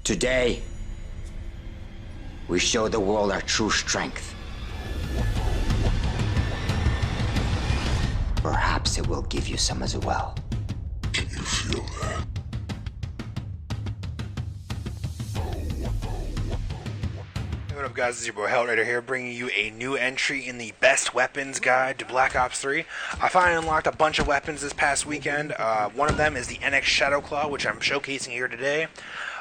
Today, we show the world our true strength. Perhaps it will give you some as well. Can you feel that? What up, guys? It's your boy Hellraider here, bringing you a new entry in the Best Weapons Guide to Black Ops 3. I finally unlocked a bunch of weapons this past weekend. One of them is the NX Shadowclaw, which I'm showcasing here today.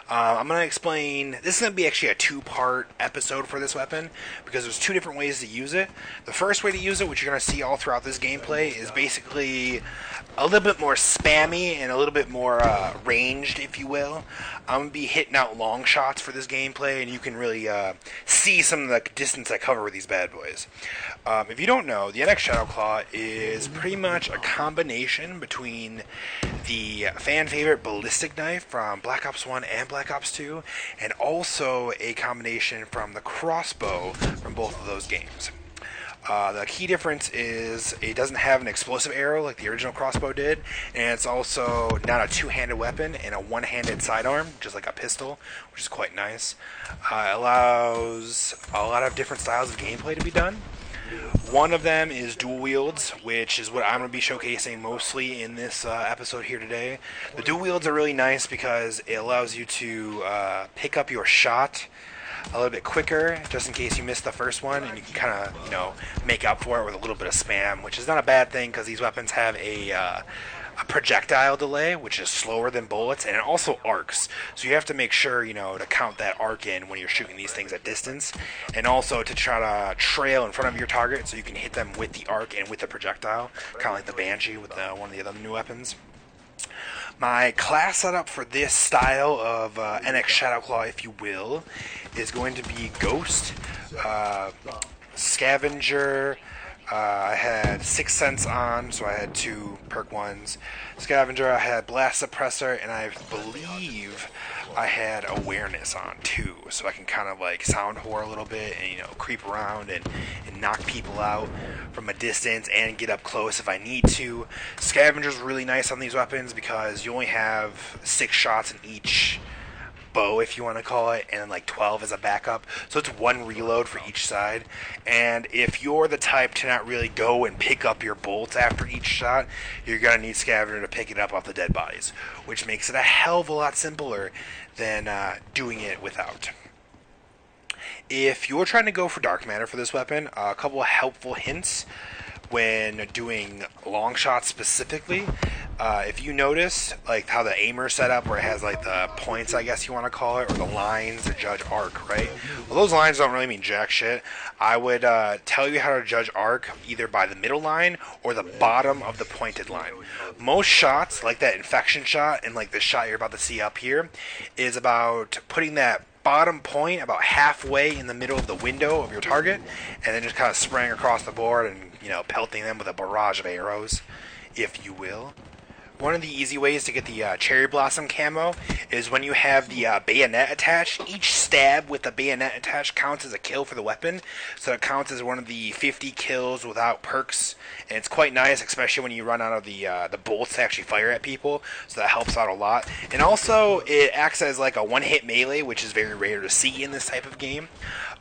I'm going to explain, this is going to be actually a two-part episode for this weapon, because there's two different ways to use it. The first way to use it, which you're going to see all throughout this gameplay, is basically a little bit more spammy and a little bit more ranged, if you will. I'm going to be hitting out long shots for this gameplay, and you can really see some of the distance I cover with these bad boys. If you don't know, the NX Shadowclaw is pretty much a combination between the fan-favorite ballistic knife from Black Ops 1 and Black Ops 2, and also a combination from the crossbow from both of those games. The key difference is it doesn't have an explosive arrow like the original crossbow did, and it's also not a two-handed weapon and a one-handed sidearm, just like a pistol, which is quite nice. It allows a lot of different styles of gameplay to be done. One of them is dual wields, which is what I'm going to be showcasing mostly in this episode here today. The dual wields are really nice because it allows you to pick up your shot a little bit quicker, just in case you missed the first one, and you can kind of, make up for it with a little bit of spam, which is not a bad thing because these weapons have a projectile delay, which is slower than bullets, and it also arcs. So you have to make sure, to count that arc in when you're shooting these things at distance, and also to try to trail in front of your target so you can hit them with the arc and with the projectile, kind of like the Banshee with one of the other new weapons. My class setup for this style of NX Shadowclaw, if you will, is going to be Ghost, Scavenger. I had 6 Sense on, so I had 2 perk ones. Scavenger, I had Blast Suppressor, and I believe I had Awareness on too, so I can kind of sound whore a little bit and creep around and knock people out from a distance and get up close if I need to. Scavenger's really nice on these weapons because you only have 6 shots in each bow, if you want to call it, and then 12 as a backup, so it's 1 reload for each side. And if you're the type to not really go and pick up your bolts after each shot, you're going to need Scavenger to pick it up off the dead bodies, which makes it a hell of a lot simpler than doing it without. If you're trying to go for dark matter for this weapon, a couple of helpful hints when doing long shots specifically. If you notice how the aimer's set up, where it has the points, I guess you want to call it, or the lines to judge arc, right? Well, those lines don't really mean jack shit. I would tell you how to judge arc either by the middle line or the bottom of the pointed line. Most shots, like that infection shot and the shot you're about to see up here, is about putting that bottom point about halfway in the middle of the window of your target, and then just kind of spraying across the board and pelting them with a barrage of arrows, if you will. One of the easy ways to get the Cherry Blossom camo is when you have the bayonet attached. Each stab with the bayonet attached counts as a kill for the weapon, so it counts as one of the 50 kills without perks, and it's quite nice, especially when you run out of the bolts to actually fire at people, so that helps out a lot. And also, it acts as a one-hit melee, which is very rare to see in this type of game.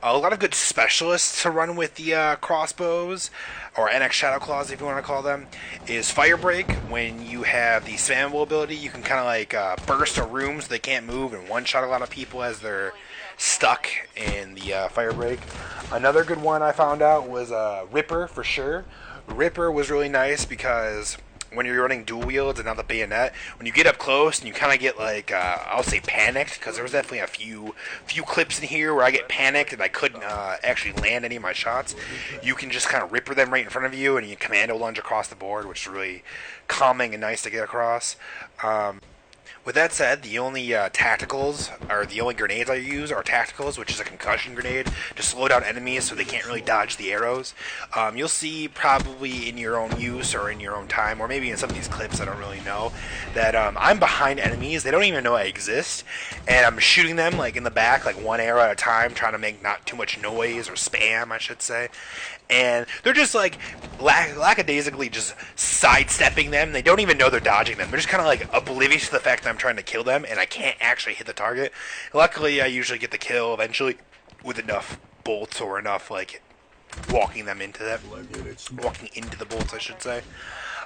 A lot of good specialists to run with the crossbows, or NX Shadowclaws if you want to call them, is Firebreak. When you have the spammable ability, you can kind of burst a room so they can't move and one-shot a lot of people as they're stuck in the Firebreak. Another good one I found out was Ripper, for sure. Ripper was really nice because when you're running dual wields and not the bayonet, when you get up close and you kind of get I'll say panicked, because there was definitely a few clips in here where I get panicked and I couldn't actually land any of my shots. You can just kind of ripper them right in front of you, and you commando lunge across the board, which is really calming and nice to get across. With that said, the only tacticals, or the only grenades I use are tacticals, which is a concussion grenade to slow down enemies so they can't really dodge the arrows. You'll see probably in your own use or in your own time, or maybe in some of these clips, I don't really know, that I'm behind enemies. They don't even know I exist, and I'm shooting them in the back, one arrow at a time, trying to make not too much noise, or spam, I should say. And they're just lackadaisically just sidestepping them. They don't even know they're dodging them. They're just kind of oblivious to the fact that I'm trying to kill them and I can't actually hit the target. Luckily, I usually get the kill eventually with enough bolts or enough like walking into the bolts, I should say.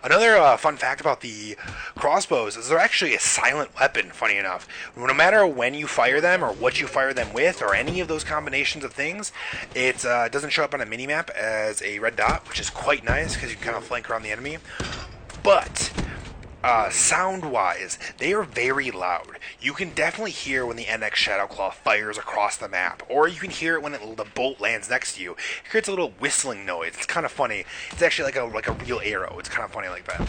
Another fun fact about the crossbows is they're actually a silent weapon, funny enough. No matter when you fire them or what you fire them with or any of those combinations of things, it doesn't show up on a minimap as a red dot, which is quite nice because you can kind of flank around the enemy. But sound-wise, they are very loud. You can definitely hear when the NX Shadowclaw fires across the map, or you can hear it when the bolt lands next to you. It creates a little whistling noise. It's kind of funny. It's actually like a real arrow. It's kind of funny like that.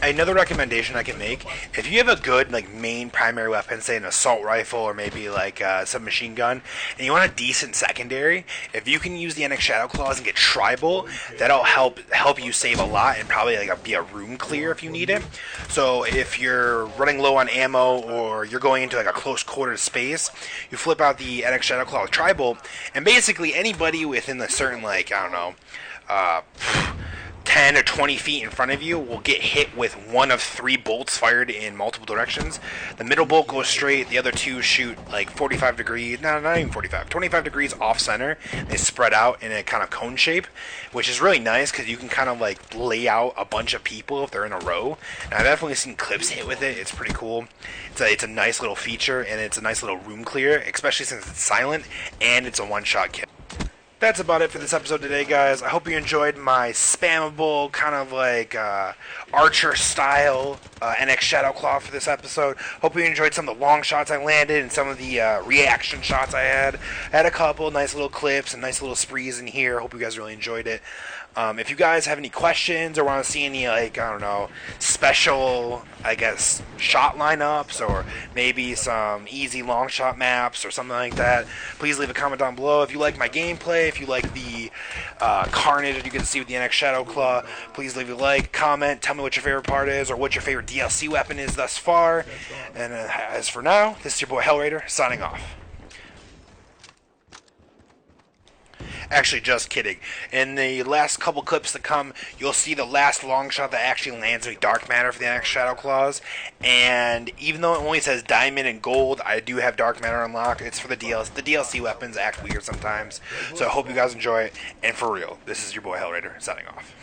Another recommendation I can make, if you have a good like main primary weapon, say an assault rifle or maybe like some machine gun, and you want a decent secondary, if you can use the NX Shadowclaws and get tribal, that'll help you save a lot and probably like be a room clear if you need it. So if you're running low on ammo or you're going into like a close quarter space, you flip out the NX Shadowclaw with tribal, and basically anybody within a certain like, I don't know, 10 or 20 feet in front of you will get hit with one of 3 bolts fired in multiple directions. The middle bolt goes straight, the other 2 shoot like 45 degrees, no, not even 45, 25 degrees off center. They spread out in a kind of cone shape, which is really nice because you can kind of like lay out a bunch of people if they're in a row. And I've definitely seen clips hit with it. It's pretty cool. It's a nice little feature, and it's a nice little room clear, especially since it's silent and it's a one-shot kill. That's about it for this episode today, guys. I hope you enjoyed my spammable, kind of like Archer-style NX Shadowclaw for this episode. Hope you enjoyed some of the long shots I landed and some of the reaction shots I had. I had a couple nice little clips and nice little sprees in here. Hope you guys really enjoyed it. If you guys have any questions or want to see any, like, I don't know, special, I guess, shot lineups or maybe some easy long shot maps or something like that, please leave a comment down below. If you like my gameplay, if you like the carnage that you can see with the NX Shadowclaw, please leave a like, comment, tell me what your favorite part is or what your favorite DLC weapon is thus far. And as for now, this is your boy Hellraider, signing off. Actually, just kidding. In the last couple clips that come, you'll see the last long shot that actually lands me dark matter for the NX Shadowclaws. And even though it only says diamond and gold, I do have dark matter unlocked. It's for the DLC. The DLC weapons act weird sometimes. So I hope you guys enjoy it. And for real, this is your boy Hellraider, signing off.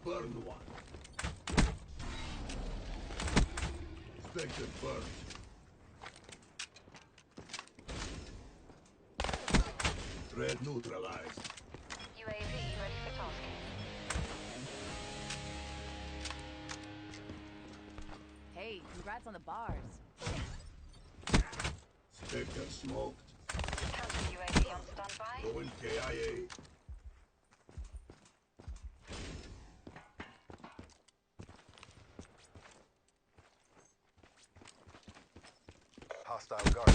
Burn one. Expected burn. Threat neutralized. UAV ready for tasking. Hey, congrats on the bars. Spectre smoked. Counter UAV on standby. Going KIA. Hostile guard.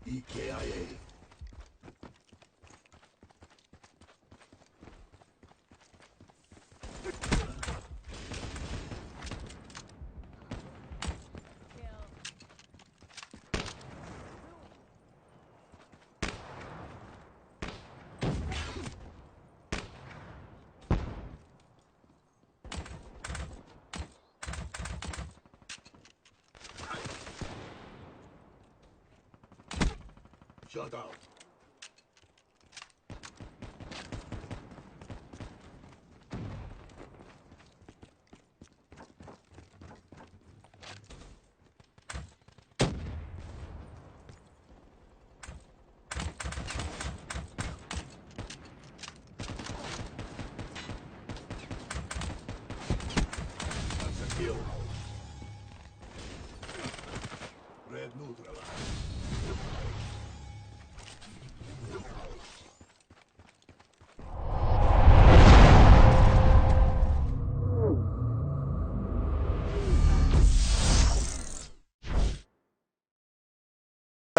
EKIA. Shut out. That's a kill.